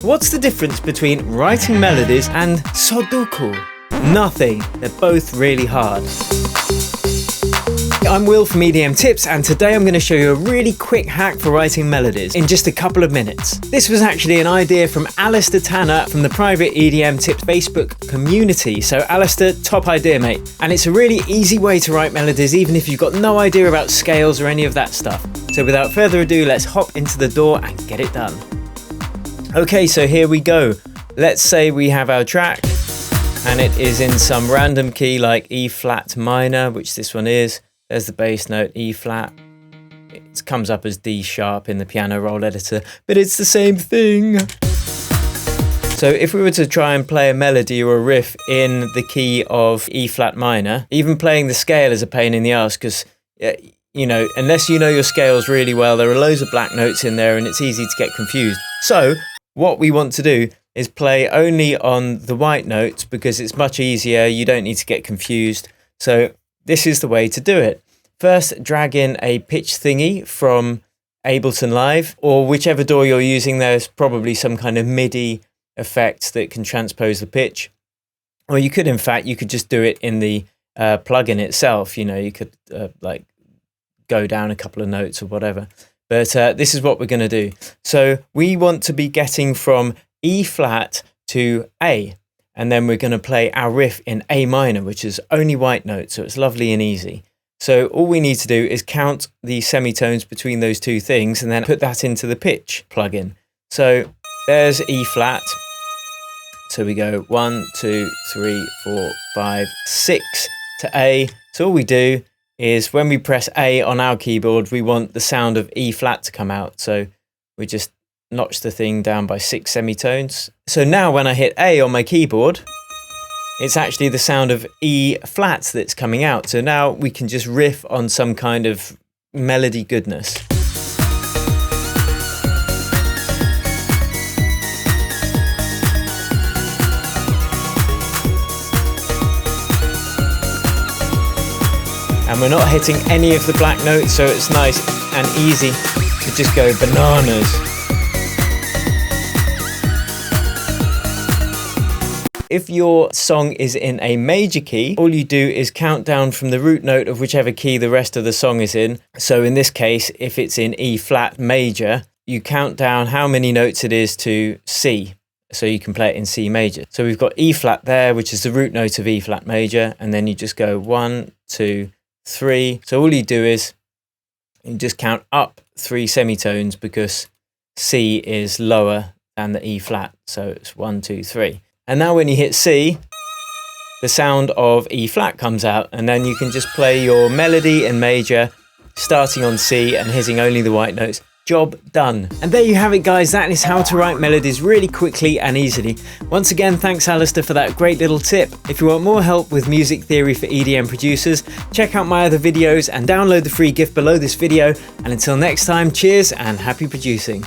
What's the difference between writing melodies and Sudoku? Nothing. They're both really hard. I'm Will from EDM Tips, and today I'm going to show you a really quick hack for writing melodies in just a couple of minutes. This was actually an idea from Alistair Tanner from the private EDM Tips Facebook community. So Alistair, top idea, mate. And it's a really easy way to write melodies even if you've got no idea about scales or any of that stuff. So without further ado, let's hop into the door and get it done. Okay, so here we go. Let's say we have our track and it is in some random key like E flat minor, which this one is. There's the bass note, E flat. It comes up as D sharp in the piano roll editor, but it's the same thing. So if we were to try and play a melody or a riff in the key of E flat minor, even playing the scale is a pain in the ass because, you know, unless you know your scales really well, there are loads of black notes in there and it's easy to get confused. So what we want to do is play only on the white notes because it's much easier. You don't need to get confused. So this is the way to do it. First, drag in a pitch thingy from Ableton Live, or whichever DAW you're using. There's probably some kind of MIDI effect that can transpose the pitch. Or you could, in fact, you could just do it in the plugin itself. You know, you could like go down a couple of notes or whatever. But this is what we're going to do. So we want to be getting from E flat to A. And then we're going to play our riff in A minor, which is only white notes, so it's lovely and easy. So all we need to do is count the semitones between those two things and then put that into the pitch plugin. So there's E flat. So we go 1, 2, 3, 4, 5, 6 to A. So all we do is when we press A on our keyboard, we want the sound of E flat to come out. So we just notch the thing down by 6 semitones. So now when I hit A on my keyboard, it's actually the sound of E flat that's coming out. So now we can just riff on some kind of melody goodness. And we're not hitting any of the black notes, so it's nice and easy to just go bananas. If your song is in a major key, all you do is count down from the root note of whichever key the rest of the song is in. So in this case, if it's in E flat major, you count down how many notes it is to C. So you can play it in C major. So we've got E flat there, which is the root note of E flat major. And then you just go 1, 2, 3. So all you do is you just count up 3 semitones because C is lower than the E flat. So it's 1, 2, 3. And now when you hit C, the sound of E flat comes out, and then you can just play your melody in major, starting on C and hitting only the white notes. Job done. And there you have it, guys. That is how to write melodies really quickly and easily. Once again, thanks Alistair for that great little tip. If you want more help with music theory for EDM producers, check out my other videos and download the free gift below this video. And until next time, cheers and happy producing.